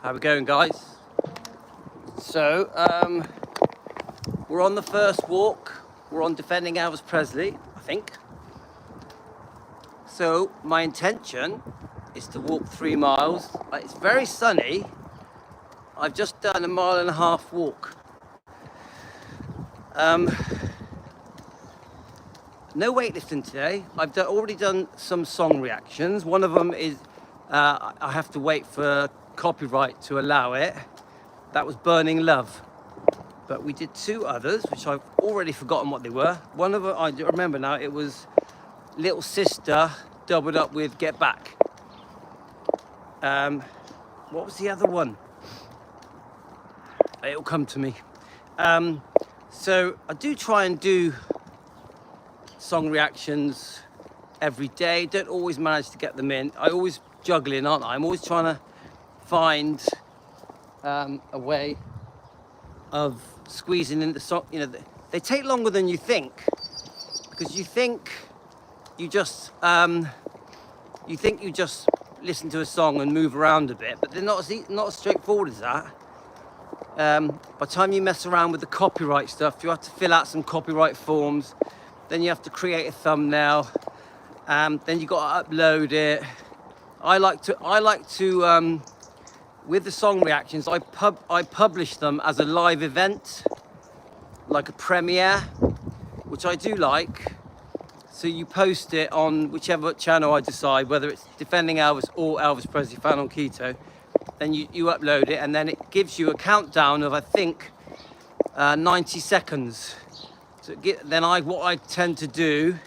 How we going, guys? So, we're on the first walk. We're on defending Elvis Presley, I think. So, my intention is to walk 3 miles. It's very sunny. I've just done a 1.5 mile walk. No weightlifting today. I've already done some song reactions. One of them is I have to wait for copyright to allow it. That was Burning Love. But we did 2 others, which I've already forgotten what they were. One of them, I remember now, it was Little Sister doubled up with Get Back. What was the other one? It'll come to me. So I do try and do song reactions every day. Don't always manage to get them in. I always juggling, aren't I? I'm always trying to find a way of squeezing in the song. You know, they take longer than you think, because you think you just listen to a song and move around a bit, but they're not as straightforward as that. By the time you mess around with the copyright stuff, you have to fill out some copyright forms, then you have to create a thumbnail, then you got to upload it. I like to with the song reactions, I publish them as a live event, like a premiere, which I do like. So you post it on whichever channel I decide, whether it's Defending Elvis or Elvis Presley Fan on Keto. Then you upload it, and then it gives you a countdown of, I think, 90 seconds. So what I tend to do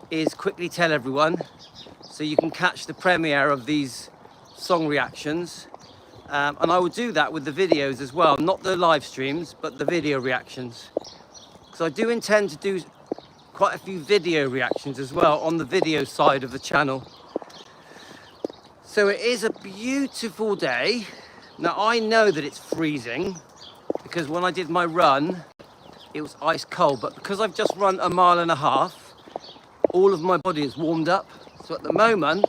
is quickly tell everyone, so you can catch the premiere of these song reactions. And I will do that with the videos as well, not the live streams, but the video reactions. Because I do intend to do quite a few video reactions as well on the video side of the channel. So it is a beautiful day. Now I know that it's freezing, because when I did my run, it was ice cold, but because I've just run a 1.5 miles, all of my body is warmed up. So at the moment,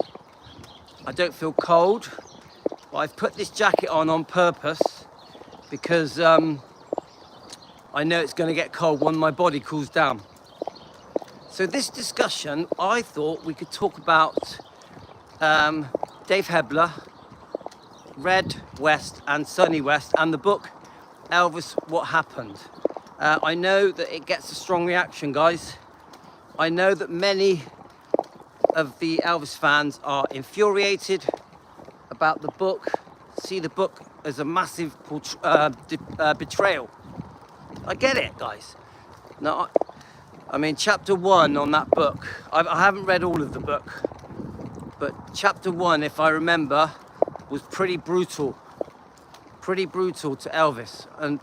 I don't feel cold. But I've put this jacket on purpose, because I know it's going to get cold when my body cools down. So this discussion, I thought we could talk about Dave Hebler, Red West and Sonny West, and the book ELVIS WHAT HAPPENED. I know that it gets a strong reaction, guys. I know that many of the Elvis fans are infuriated about the book, see the book as a massive betrayal. I get it, guys. Now, I mean, chapter 1 on that book, I haven't read all of the book, but chapter 1, if I remember, was pretty brutal to Elvis. And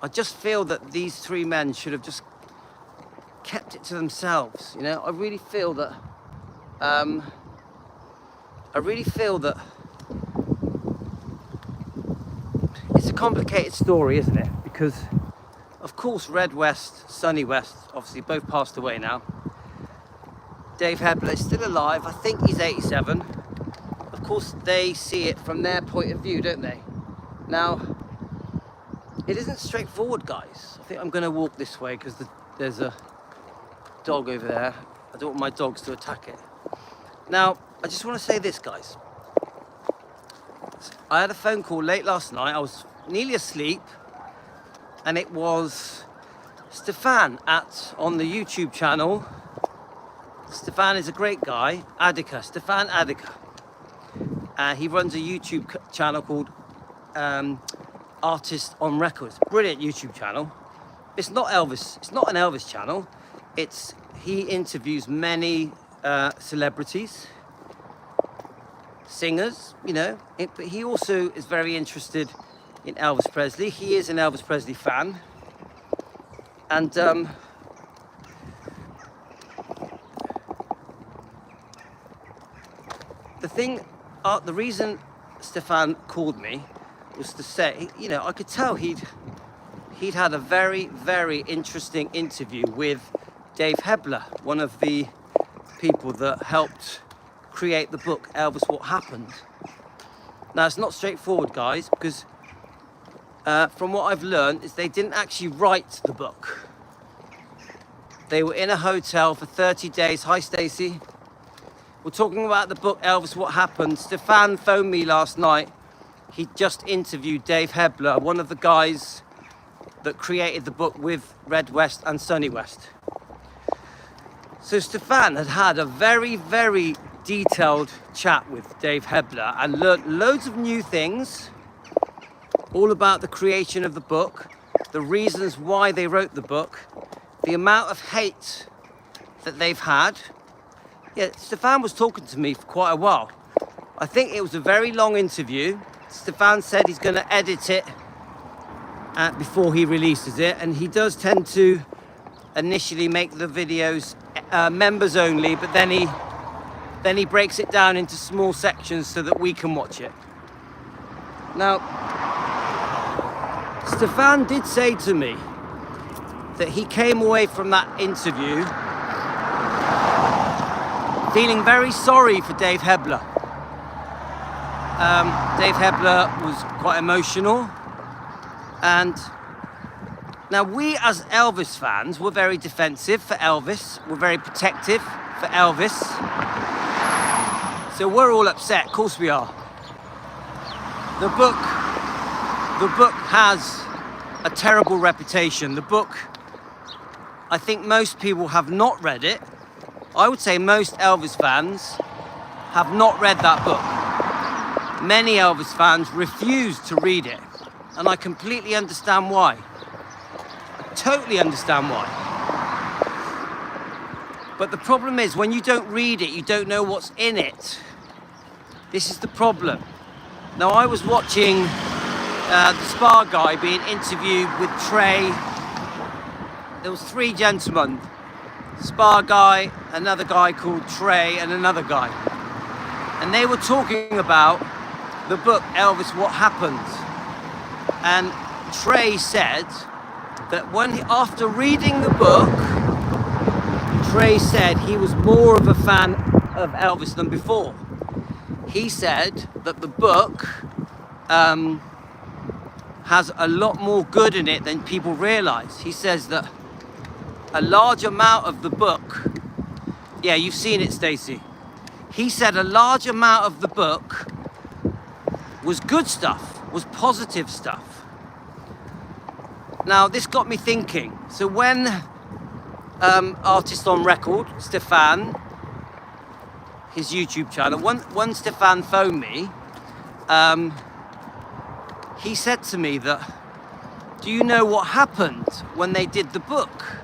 I just feel that these 3 men should have just kept it to themselves. You know, I really feel that it's a complicated story, isn't it? Because of course Red West, Sonny West, obviously both passed away now. Dave Hebler is still alive. I think he's 87. Of course they see it from their point of view, don't they? Now, it isn't straightforward, guys. I think I'm going to walk this way because there's a dog over there. I don't want my dogs to attack it. Now, I just want to say this, guys. I had a phone call late last night. I was nearly asleep, and it was Stefan on the YouTube channel. Stefan is a great guy. Stefan Adika. He runs a YouTube channel called Artist on Records. Brilliant YouTube channel. It's not Elvis. It's not an Elvis channel. He interviews many celebrities, singers, you know, but he also is very interested in Elvis Presley. He is an Elvis Presley fan, and the reason Stefan called me was to say, you know, I could tell he'd had a very, very interesting interview with Dave Hebler, one of the people that helped create the book ELVIS WHAT HAPPENED. Now, it's not straightforward, guys, because from what I've learned is they didn't actually write the book. They were in a hotel for 30 days. Hi, Stacey. We're talking about the book, Elvis, What Happened. Stefan phoned me last night. He just interviewed Dave Hebler, one of the guys that created the book with Red West and Sonny West. So Stefan had had a very, very detailed chat with Dave Hebler and learnt loads of new things, all about the creation of the book, the reasons why they wrote the book, the amount of hate that they've had. Yeah, Stefan was talking to me for quite a while. I think it was a very long interview. Stefan said he's going to edit it before he releases it, and he does tend to initially make the videos members only, but then he breaks it down into small sections so that we can watch it. Now, Stefan did say to me that he came away from that interview feeling very sorry for Dave Hebler. Dave Hebler was quite emotional, and now we as Elvis fans were very defensive for Elvis, we're very protective for Elvis, so we're all upset, of course we are. The book has a terrible reputation. The book, I think most people have not read it. I would say most Elvis fans have not read that book. Many Elvis fans refuse to read it, and I completely understand why. I totally understand why. But the problem is, when you don't read it, you don't know what's in it. This is the problem. Now, I was watching the Spa guy being interviewed with Trey. There was three gentlemen. Spa guy, another guy called Trey, and another guy. And they were talking about the book, Elvis, What Happened? And Trey said that after reading the book, Trey said he was more of a fan of Elvis than before. He said that the book has a lot more good in it than people realize. He says that a large amount of the book, yeah, you've seen it, Stacey. He said a large amount of the book was good stuff, was positive stuff. Now, this got me thinking. So when Artist on Record, Stefan, his YouTube channel, when Stefan phoned me, he said to me that, do you know what happened when they did the book?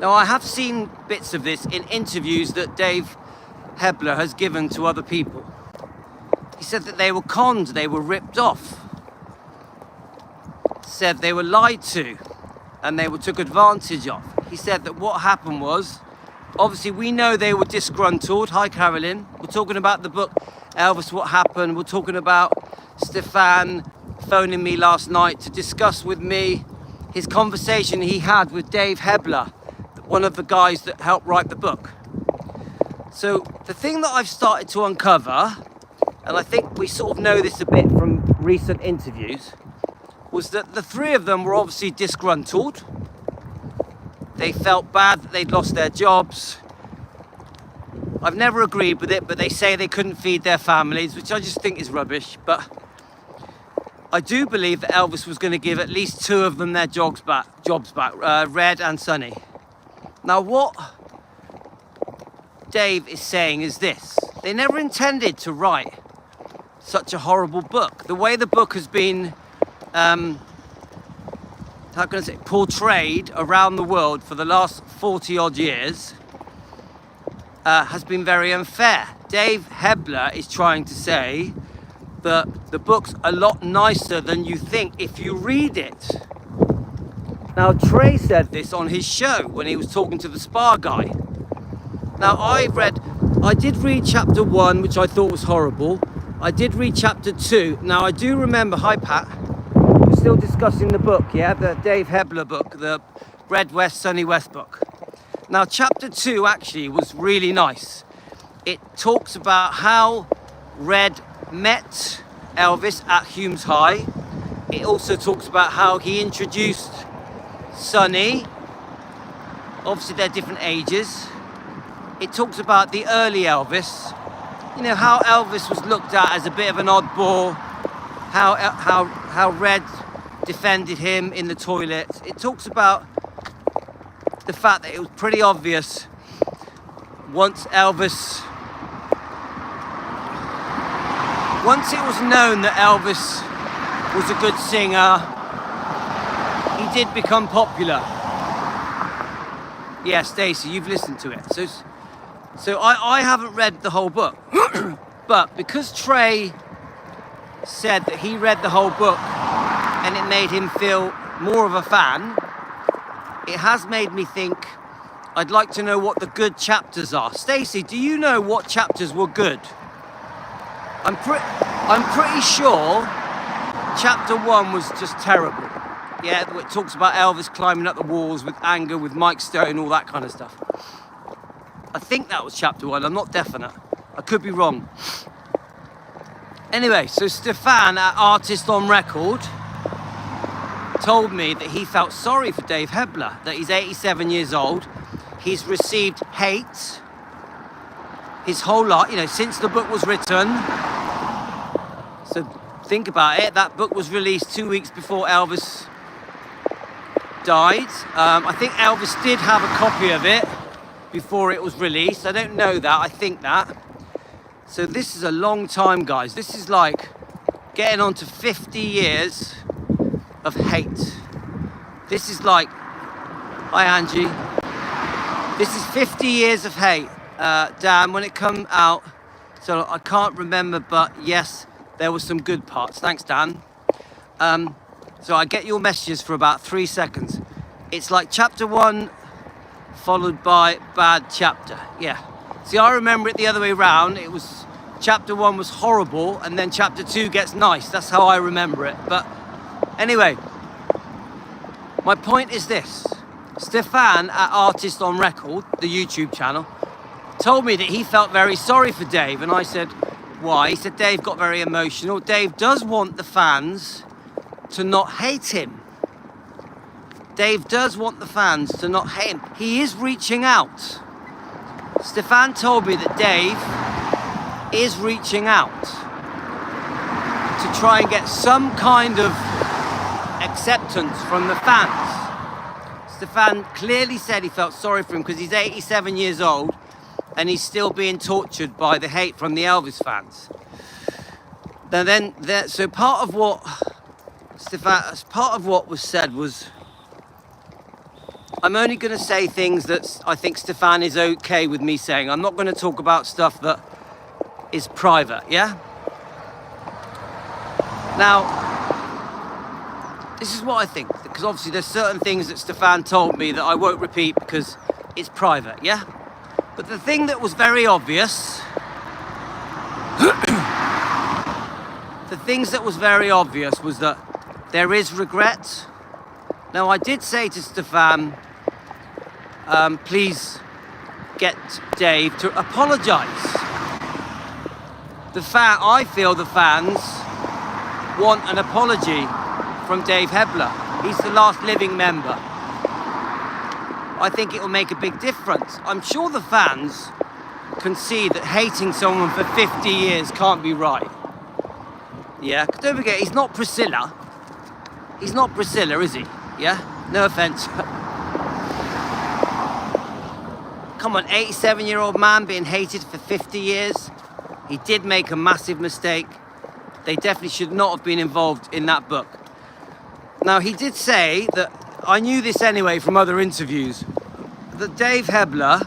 Now, I have seen bits of this in interviews that Dave Hebler has given to other people. He said that they were conned, they were ripped off. Said they were lied to, and they were took advantage of. He said that what happened was, obviously we know they were disgruntled. Hi, Carolyn. We're talking about the book, Elvis, What Happened? We're talking about Stefan phoning me last night to discuss with me his conversation he had with Dave Hebler, one of the guys that helped write the book. So the thing that I've started to uncover, and I think we sort of know this a bit from recent interviews, was that the three of them were obviously disgruntled. They felt bad that they'd lost their jobs. I've never agreed with it, but they say they couldn't feed their families, which I just think is rubbish. But I do believe that Elvis was going to give at least two of them their jobs back, Red and Sonny. Now, what Dave is saying is this: they never intended to write such a horrible book. The way the book has been, how can I say, portrayed around the world for the last 40 odd years has been very unfair. Dave Hebler is trying to say that the book's a lot nicer than you think if you read it. Now, Trey said this on his show when he was talking to the Spa guy. Now, I did read chapter 1, which I thought was horrible. I did read chapter 2. Now, I do remember, hi Pat, we're still discussing the book, yeah? The Dave Hebler book, the Red West, Sonny West book. Now, chapter 2 actually was really nice. It talks about how Red met Elvis at Hume's High. It also talks about how he introduced Sonny. Obviously they're different ages. It talks about the early Elvis. You know, how Elvis was looked at as a bit of an oddball, how Red defended him in the toilet. It talks about the fact that it was pretty obvious once it was known that Elvis was a good singer, he did become popular. Yeah, Stacey, you've listened to it. So I haven't read the whole book, but because Trey said that he read the whole book and it made him feel more of a fan, it has made me think I'd like to know what the good chapters are. Stacey, do you know what chapters were good? I'm pretty sure chapter 1 was just terrible. Yeah, it talks about Elvis climbing up the walls with anger, with Mike Stone, all that kind of stuff. I think that was chapter 1, I'm not definite. I could be wrong. Anyway, so Stefan at Artist on Record told me that he felt sorry for Dave Hebler, that he's 87 years old. He's received hate his whole life, you know, since the book was written. So think about it, that book was released 2 weeks before Elvis died. I think Elvis did have a copy of it before it was released. I don't know that, I think that. So this is a long time, guys. This is like getting on to 50 years of hate. This is like, hi Angie. This is 50 years of hate. Dan, when it come out, so I can't remember, but yes, there were some good parts. Thanks, Dan. So I get your messages for about 3 seconds. It's like chapter 1 followed by bad chapter. Yeah. See, I remember it the other way around. It was chapter 1 was horrible, and then chapter 2 gets nice. That's how I remember it. But anyway, my point is this. Stefan at Artist on Record, the YouTube channel, told me that he felt very sorry for Dave, and I said, why? He said Dave got very emotional. Dave does want the fans to not hate him. Dave does want the fans to not hate him. He is reaching out. Stefan told me that Dave is reaching out to try and get some kind of acceptance from the fans. Stefan clearly said he felt sorry for him because he's 87 years old and he's still being tortured by the hate from the Elvis fans. So part of what was said was, I'm only going to say things that I think Stefan is okay with me saying. I'm not going to talk about stuff that is private, yeah? Now, this is what I think, because obviously there's certain things that Stefan told me that I won't repeat because it's private, yeah? But the thing that was very obvious, was that there is regret. Now, I did say to Stefan, please get Dave to apologise. I feel the fans want an apology from Dave Hebler. He's the last living member. I think it will make a big difference. I'm sure the fans can see that hating someone for 50 years can't be right. Yeah, don't forget, he's not Priscilla. He's not Priscilla, is he? Yeah? No offense. Come on, 87-year-old man being hated for 50 years. He did make a massive mistake. They definitely should not have been involved in that book. Now, he did say that, I knew this anyway from other interviews, that Dave Hebler,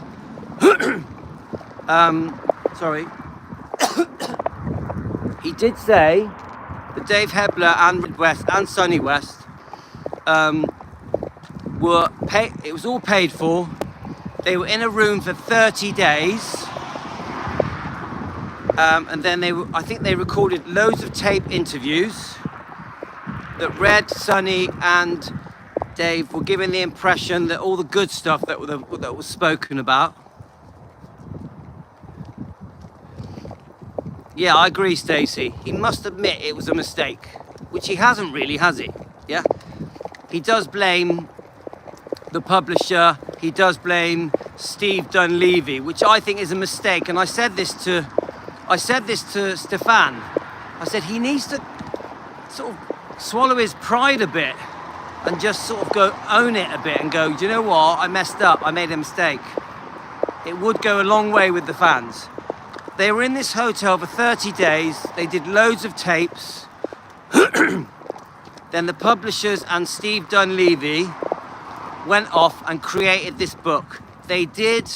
he did say that Dave Hebler and Red West and Sonny West it was all paid for. They were in a room for 30 days. And then I think they recorded loads of tape interviews that Red, Sonny and Dave were giving the impression that all the good stuff that was spoken about. Yeah, I agree, Stacey. He must admit it was a mistake, which he hasn't really, has he? Yeah. He does blame the publisher. He does blame Steve Dunleavy, which I think is a mistake. And I said this to Stefan. I said he needs to sort of swallow his pride a bit and just sort of go own it a bit and go, do you know what? I messed up. I made a mistake. It would go a long way with the fans. They were in this hotel for 30 days. They did loads of tapes. Then the publishers and Steve Dunleavy went off and created this book. They did...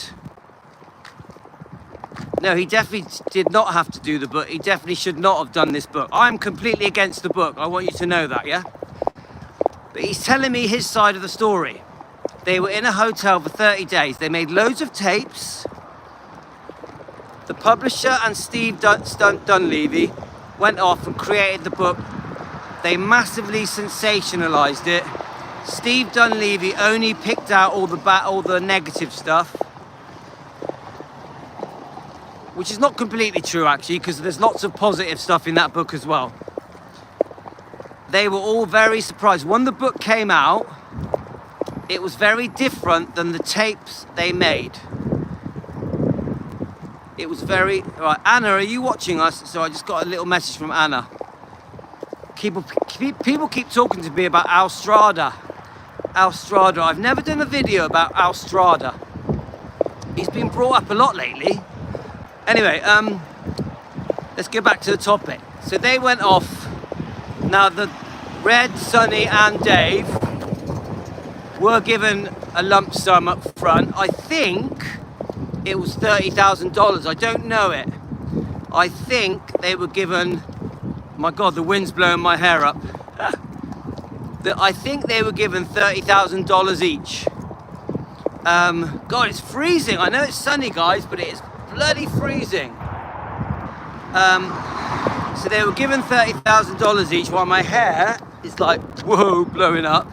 No, he definitely did not have to do the book. He definitely should not have done this book. I'm completely against the book. I want you to know that, yeah? But he's telling me his side of the story. They were in a hotel for 30 days. They made loads of tapes. The publisher and Steve Dunleavy went off and created the book. They massively sensationalized it. Steve Dunleavy only picked out all the negative stuff, which is not completely true actually, because there's lots of positive stuff in that book as well. They were all very surprised. When the book came out, it was very different than the tapes they made. It was very... Right, Anna, are you watching us? So I just got a little message from Anna. People keep talking to me about Al Strada. Al Strada. I've never done a video about Al Strada. He's been brought up a lot lately. Anyway, let's get back to the topic. So they went off. Now the Red, Sonny and Dave were given a lump sum up front. I think it was $30,000. I don't know it. I think they were given... My God, the wind's blowing my hair up. I think they were given $30,000 each. God, it's freezing. I know it's sunny, guys, but it is bloody freezing. So they were given $30,000 each, while my hair is like, whoa, blowing up.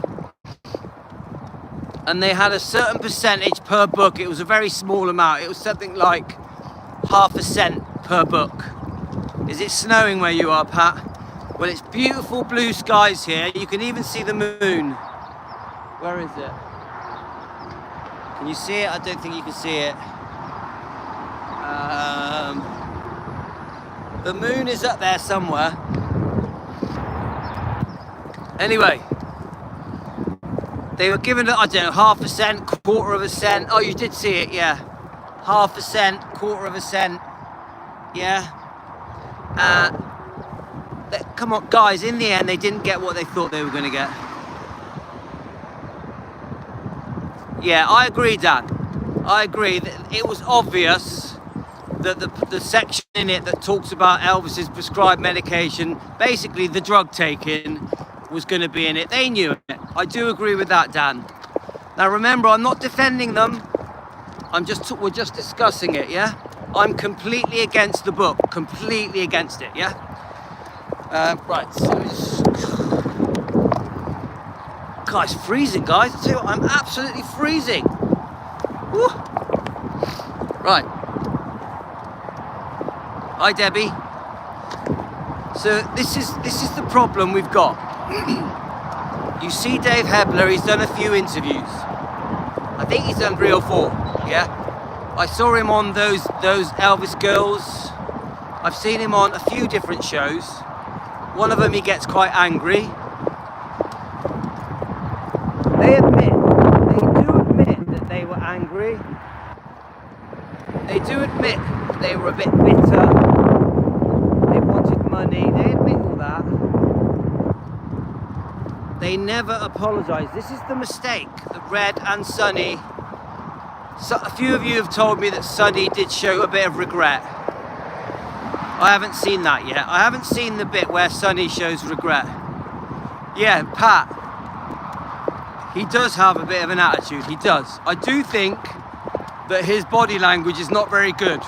And they had a certain percentage per book. It was a very small amount. It was something like 0.5 cent per book. Is it snowing where you are, Pat? Well, it's beautiful blue skies here. You can even see the moon. Where is it? Can you see it? I don't think you can see it. The moon is up there somewhere. Anyway, they were given, I don't know, 0.5 cent, 1/4 cent. Oh, you did see it, yeah. 0.5 cent, 1/4 cent. Yeah. Come on, guys, in the end, they didn't get what they thought they were going to get. Yeah, I agree, Dan. I agree that it was obvious that the section in it that talks about Elvis's prescribed medication, basically the drug taking, was going to be in it. They knew it. I do agree with that, Dan. Now, remember, I'm not defending them. We're just discussing it, yeah? I'm completely against the book. Completely against it, yeah? Right, so God, it's freezing, guys. I tell you what, I'm absolutely freezing. Woo. Right. Hi, Debbie. So this is the problem we've got. You see Dave Hebler, he's done a few interviews. I think he's done 3 or 4, yeah? I saw him on those Elvis girls. I've seen him on a few different shows. One of them he gets quite angry. They do admit that they were angry. They do admit they were a bit bitter. They wanted money. They admit all that. They never apologise. This is the mistake that Red and Sonny... So, a few of you have told me that Sonny did show a bit of regret. I haven't seen that yet. I haven't seen the bit where Sonny shows regret. Yeah, Pat. He does have a bit of an attitude. He does. I do think that his body language is not very good.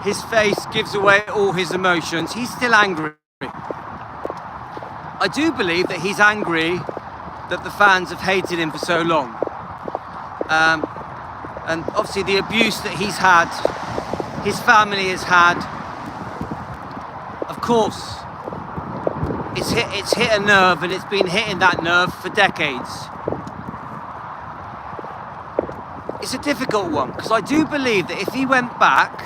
His face gives away all his emotions. He's still angry. I do believe that he's angry that the fans have hated him for so long. And obviously the abuse that he's had his family has had. Of course, it's hit a nerve, and it's been hitting that nerve for decades. It's a difficult one, because I do believe that if he went back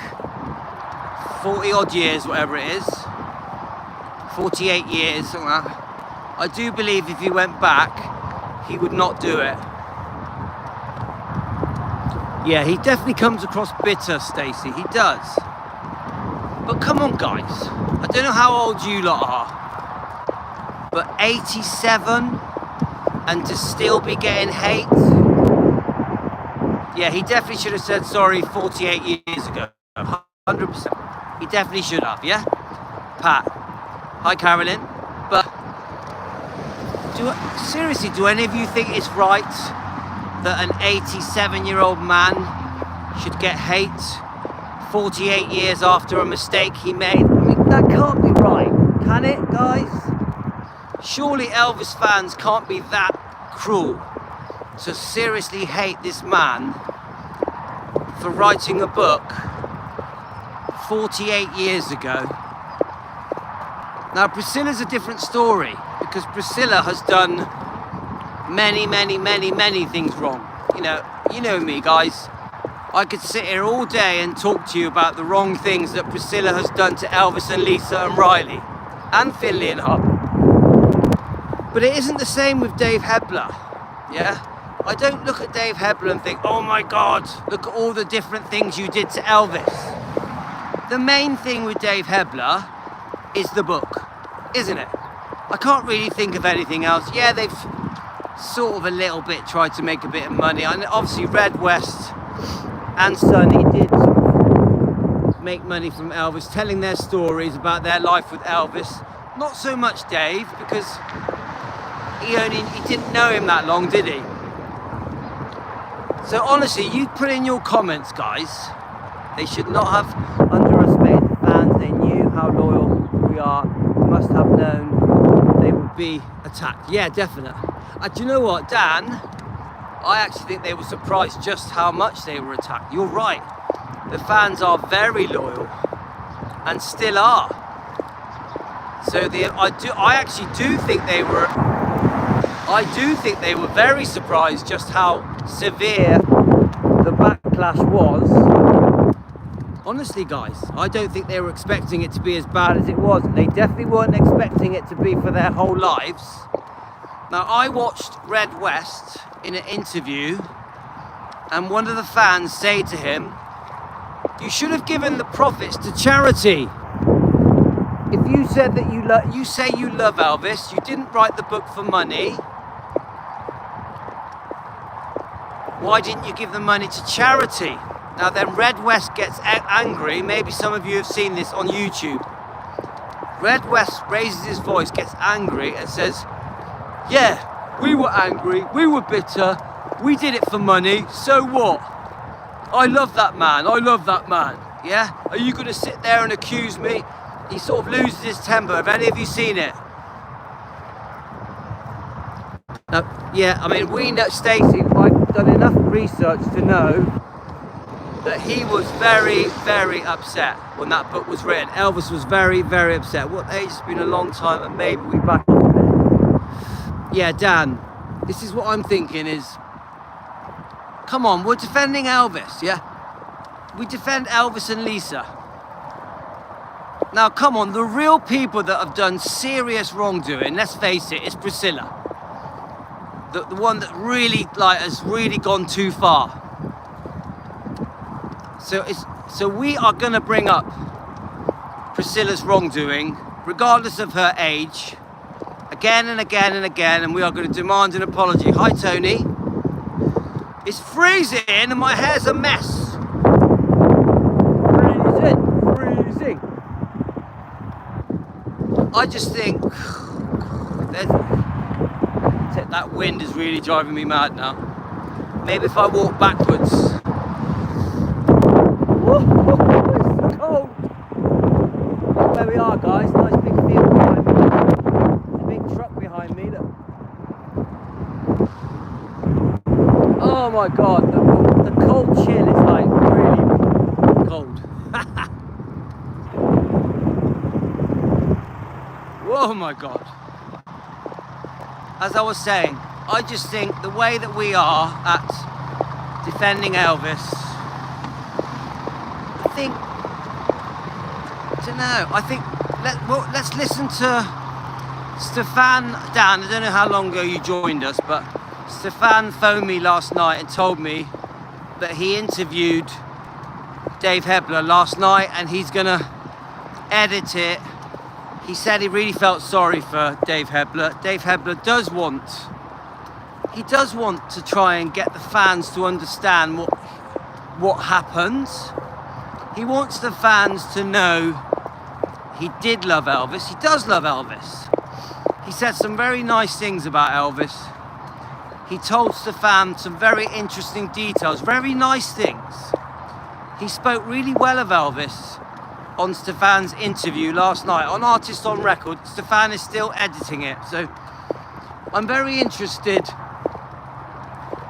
40 odd years, whatever it is, 48 years, something like that, I do believe if he went back, he would not do it. Yeah, he definitely comes across bitter, Stacey, he does. But come on, guys, I don't know how old you lot are, but 87 and to still be getting hate? Yeah, he definitely should have said sorry 48 years ago, 100%. He definitely should have, yeah? Pat. Hi, Carolyn. But, seriously, do any of you think it's right that an 87-year-old man should get hate 48 years after a mistake he made? I mean, that can't be right, can it, guys? Surely Elvis fans can't be that cruel to seriously hate this man for writing a book 48 years ago. Now, Priscilla's a different story, because Priscilla has done many things wrong. You know me, guys. I could sit here all day and talk to you about the wrong things that Priscilla has done to Elvis and Lisa and Riley and Finley and Hub. But it isn't the same with Dave Hebler, yeah? I don't look at Dave Hebler and think, oh my God, look at all the different things you did to Elvis. The main thing with Dave Hebler is the book, isn't it? I can't really think of anything else. Yeah, they've sort of a little bit tried to make a bit of money. And obviously Red West and Sonny did make money from Elvis, telling their stories about their life with Elvis. Not so much Dave, because he didn't know him that long, did he? So honestly, you put in your comments, guys. They should not have underestimated the fans. They knew how loyal we are. They must have known they would be attacked. Yeah, definitely. Do you know what, Dan? I actually think they were surprised just how much they were attacked. You're right. The fans are very loyal and still are. So I actually do think they were. I do think they were very surprised just how severe the backlash was. Honestly, guys, I don't think they were expecting it to be as bad as it was. They definitely weren't expecting it to be for their whole lives. Now, I watched Red West in an interview, and one of the fans said to him, "You should have given the profits to charity. If you said that you say you love Elvis, you didn't write the book for money. Why didn't you give the money to charity?" Now then, Red West gets angry. Maybe some of you have seen this on YouTube. Red West raises his voice, gets angry, and says, "Yeah, we were angry, we were bitter, we did it for money, so what? I love that man, yeah? Are you gonna sit there and accuse me?" He sort of loses his temper. Have any of you seen it? Yeah, I mean, we know, Stacey, I've done enough research to know that he was very upset when that book was written. Elvis was very upset. What age? It's been a long time, and maybe we back off a bit. Yeah, Dan, this is what I'm thinking is, come on, we're defending Elvis, yeah? We defend Elvis and Lisa. Now, come on, the real people that have done serious wrongdoing, let's face it, is Priscilla. The one that really, has really gone too far. So we are going to bring up Priscilla's wrongdoing, regardless of her age, again and again and again, and we are going to demand an apology. Hi, Tony. It's freezing and my hair's a mess. Freezing. I just think that wind is really driving me mad now. Maybe if I walk backwards. It's cold. Look where we are, guys. Nice big field behind me. A big truck behind me. Look. Oh my God, the cold chill is like really cold. Oh my God. As I was saying, I just think the way that we are at defending Elvis, I think, I don't know, I think, let's listen to Stefan. Dan, I don't know how long ago you joined us, but Stefan phoned me last night and told me that he interviewed Dave Hebler last night and he's gonna edit it. He said he really felt sorry for Dave Hebler. Dave Hebler does want to try and get the fans to understand what happened. He wants the fans to know he did love Elvis. He does love Elvis. He said some very nice things about Elvis. He told Stefan some very interesting details, very nice things. He spoke really well of Elvis on Stefan's interview last night. On Artist on Record, Stefan is still editing it. So I'm very interested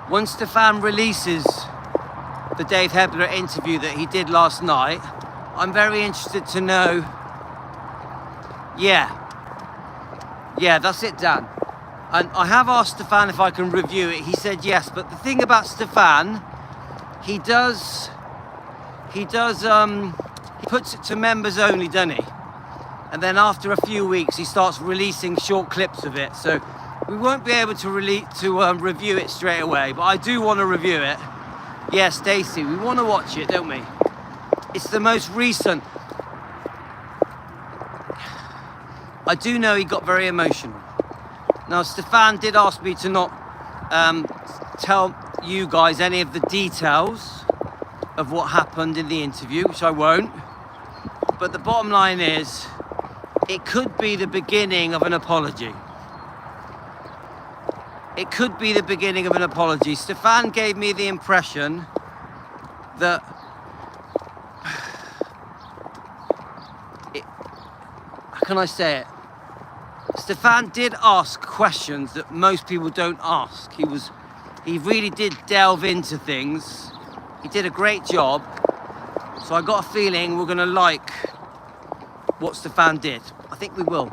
when Stefan releases the Dave Hebler interview that he did last night. I'm very interested to know. Yeah, that's it, Dan. And I have asked Stefan if I can review it. He said yes, but the thing about Stefan, he puts it to members only, doesn't he? And then after a few weeks, he starts releasing short clips of it. So we won't be able to review it straight away, but I do want to review it. Yeah, Stacey, we want to watch it, don't we? It's the most recent. I do know he got very emotional. Now, Stefan did ask me to not tell you guys any of the details of what happened in the interview, which I won't. But the bottom line is, it could be the beginning of an apology. It could be the beginning of an apology. Stefan gave me the impression that how can I say it? Stefan did ask questions that most people don't ask. He really did delve into things. He did a great job. So I got a feeling we're gonna like what Stefan did. I think we will.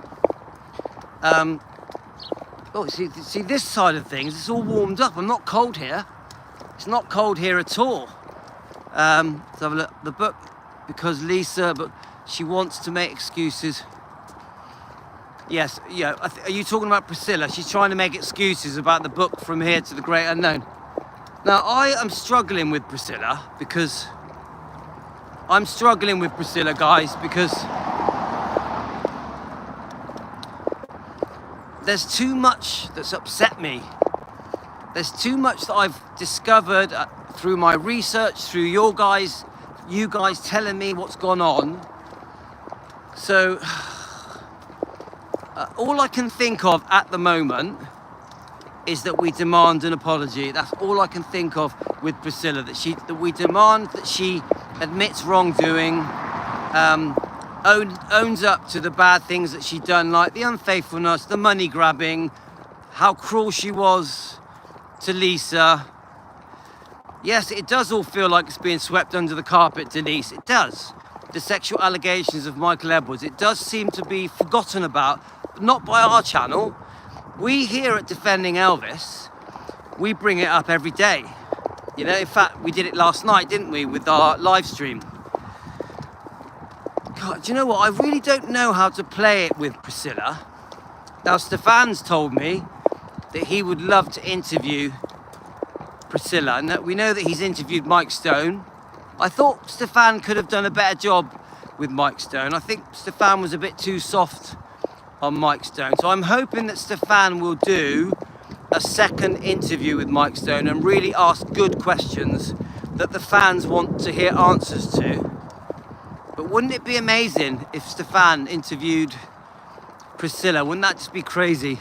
Oh, see this side of things, it's all warmed up. I'm not cold here. It's not cold here at all. Let's have a look. The book, because Lisa, but she wants to make excuses. Yes, yeah. Are you talking about Priscilla? She's trying to make excuses about the book From Here to the Great Unknown. Now, I am struggling with Priscilla because guys, because there's too much that's upset me. There's too much that I've discovered through my research, through you guys telling me what's gone on. So all I can think of at the moment is that we demand an apology. That's all I can think of with Priscilla, that we demand that she admits wrongdoing, owns up to the bad things that she'd done, like the unfaithfulness, the money grabbing, how cruel she was to Lisa. Yes, it does all feel like it's being swept under the carpet, Denise. It does. The sexual allegations of Michael Edwards, it does seem to be forgotten about, but not by our channel. We here at Defending Elvis, we bring it up every day. You know, in fact, we did it last night, didn't we, with our live stream. God, do you know what? I really don't know how to play it with Priscilla. Now, Stefan's told me that he would love to interview Priscilla, and that we know that he's interviewed Mike Stone. I thought Stefan could have done a better job with Mike Stone. I think Stefan was a bit too soft on Mike Stone. So I'm hoping that Stefan will do a second interview with Mike Stone and really ask good questions that the fans want to hear answers to. But wouldn't it be amazing if Stefan interviewed Priscilla? Wouldn't that just be crazy?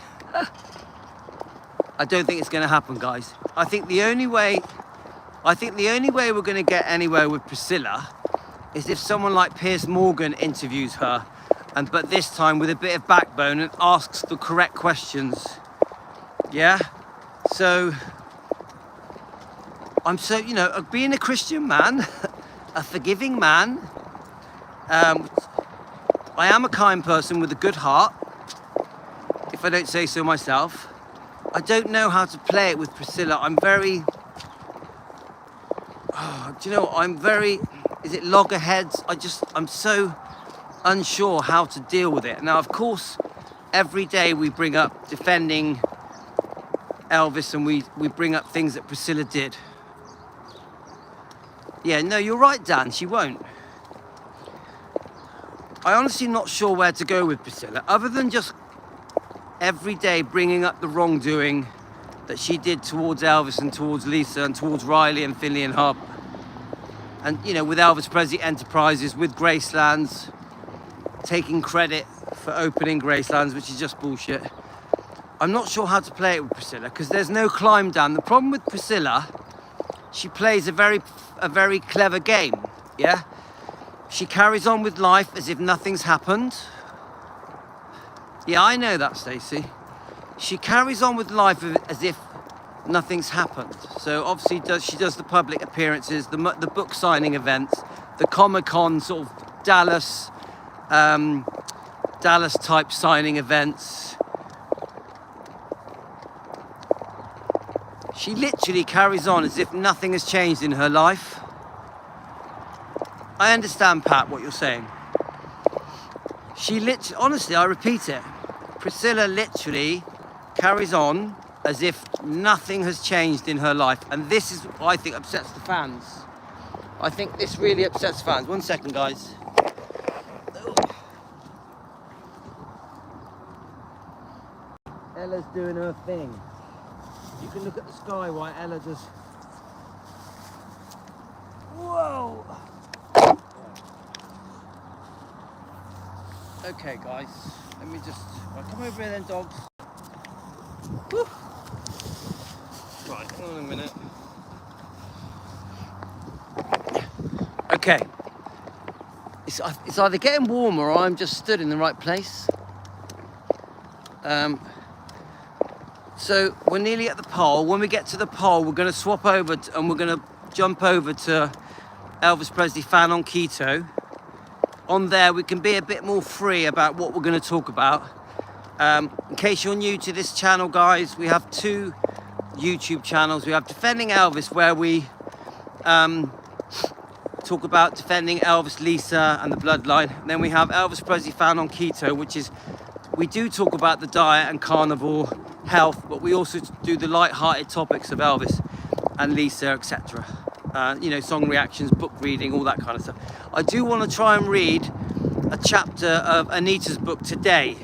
I don't think it's going to happen, guys. I think the only way we're going to get anywhere with Priscilla is if someone like Piers Morgan interviews her, but this time with a bit of backbone and asks the correct questions. Yeah? So, I'm so, being a Christian man, a forgiving man, I am a kind person with a good heart, I don't say so myself. I don't know how to play it with Priscilla. I'm very, do you know what? I'm very, is it loggerheads? I'm so unsure how to deal with it. Now, of course, every day we bring up defending Elvis, and we bring up things that Priscilla did. Yeah, no, you're right, Dan, she won't. I honestly not sure where to go with Priscilla, other than just every day bringing up the wrongdoing that she did towards Elvis and towards Lisa and towards Riley and Finley and Hub. And, you know, with Elvis Presley Enterprises, with Gracelands, taking credit for opening Gracelands, which is just bullshit. I'm not sure how to play it with Priscilla, because there's no climb down. The problem with Priscilla, she plays a very clever game, yeah? She carries on with life as if nothing's happened. Yeah, I know that, Stacey. She carries on with life as if nothing's happened. So obviously she does the public appearances, the book signing events, the Comic-Con sort of Dallas type signing events. She literally carries on as if nothing has changed in her life. I understand, Pat, what you're saying. She literally, honestly, I repeat it, Priscilla literally carries on as if nothing has changed in her life. And this is what I think upsets the fans. I think this really upsets fans. 1 second, guys. Ella's doing her thing. You can look at the sky while Ella does. Whoa! Okay, guys, let me just, come over here then, dogs. Woo. Right, hold on a minute. Okay. It's either getting warmer or I'm just stood in the right place. So we're nearly at the pole. When we get to the pole, we're going to swap over and we're going to jump over to Elvis Presley Fan on Keto. On there, we can be a bit more free about what we're going to talk about. In case you're new to this channel, guys, we have 2 YouTube channels. We have Defending Elvis, where we talk about defending Elvis, Lisa, and the bloodline. And then we have Elvis Presley Fan on Keto, which is, we do talk about the diet and carnivore health, but we also do the light-hearted topics of Elvis and Lisa, etc. You know, song reactions, book reading, all that kind of stuff. I do want to try and read a chapter of Anita's book today.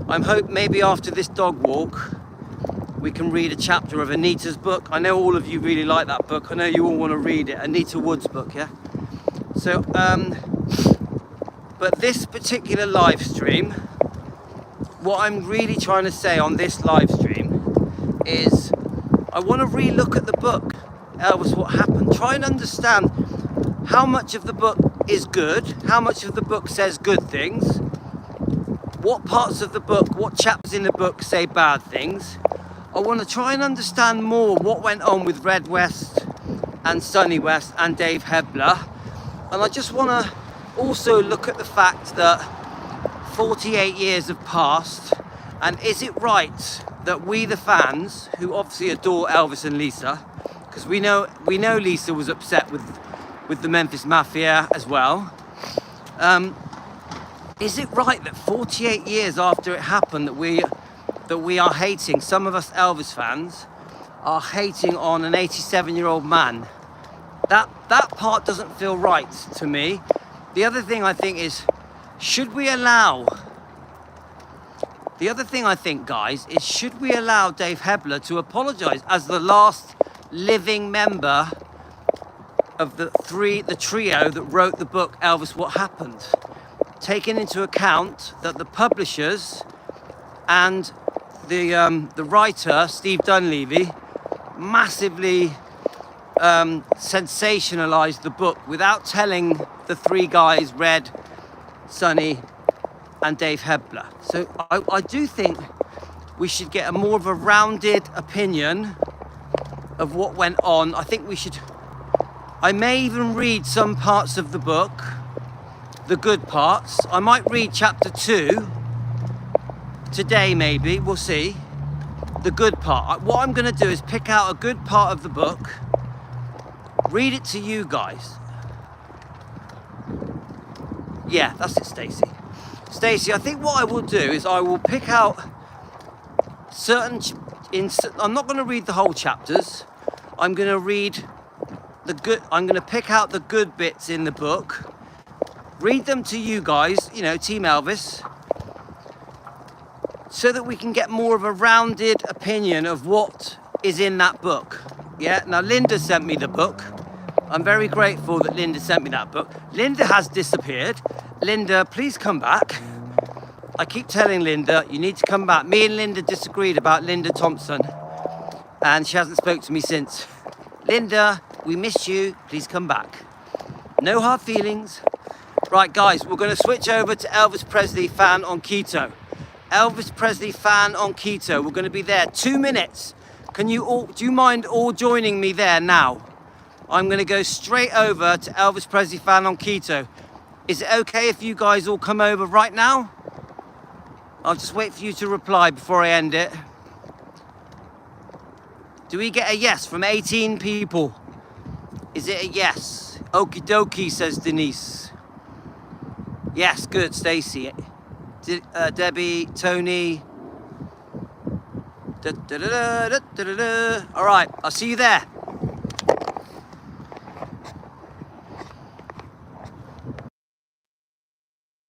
I'm hoping maybe after this dog walk, we can read a chapter of Anita's book. I know all of you really like that book. I know you all want to read it. Anita Wood's book, yeah? So, but this particular live stream, what I'm really trying to say on this live stream is I want to re-look at the book, Elvis What Happened. Try and understand how much of the book is good, how much of the book says good things, what parts of the book, what chapters in the book say bad things. I want to try and understand more what went on with Red West and Sonny West and Dave Hebler. And I just want to also look at the fact that 48 years have passed, and is it right that we the fans, who obviously adore Elvis and Lisa, because we know Lisa was upset with the Memphis Mafia as well, is it right that 48 years after it happened that we are hating, some of us Elvis fans are hating on an 87-year-old man? That part doesn't feel right to me. The other thing I think is, should we allow Dave Hebler to apologise as the last living member of the trio that wrote the book Elvis What Happened, taking into account that the publishers and the writer Steve Dunleavy massively sensationalized the book without telling the 3 guys, Red, Sonny and Dave Hebler. So I do think we should get more of a rounded opinion of what went on. I think we should, I may even read some parts of the book, the good parts. I might read chapter 2 today maybe, we'll see, the good part. What I'm going to do is pick out a good part of the book, read it to you guys. Yeah, that's it, Stacey. Stacey, I think what I will do is I will pick out certain, I'm not going to read the whole chapters. I'm going to read I'm going to pick out the good bits in the book, read them to you guys, you know, Team Elvis, so that we can get more of a rounded opinion of what is in that book. Yeah, now Linda sent me the book. I'm very grateful that Linda sent me that book. Linda has disappeared. Linda, please come back. I keep telling Linda, you need to come back. Me and Linda disagreed about Linda Thompson, and she hasn't spoke to me since. Linda, we miss you. Please come back. No hard feelings. Right, guys, we're going to switch over to Elvis Presley fan on keto. Elvis Presley fan on keto. We're going to be there 2 minutes. Do you mind all joining me there now? I'm going to go straight over to Elvis Presley fan on keto. Is it okay if you guys all come over right now? I'll just wait for you to reply before I end it. Do we get a yes from 18 people? Is it a yes? Okie dokie, says Denise. Yes, good, Stacey. Debbie, Tony. All right, I'll see you there.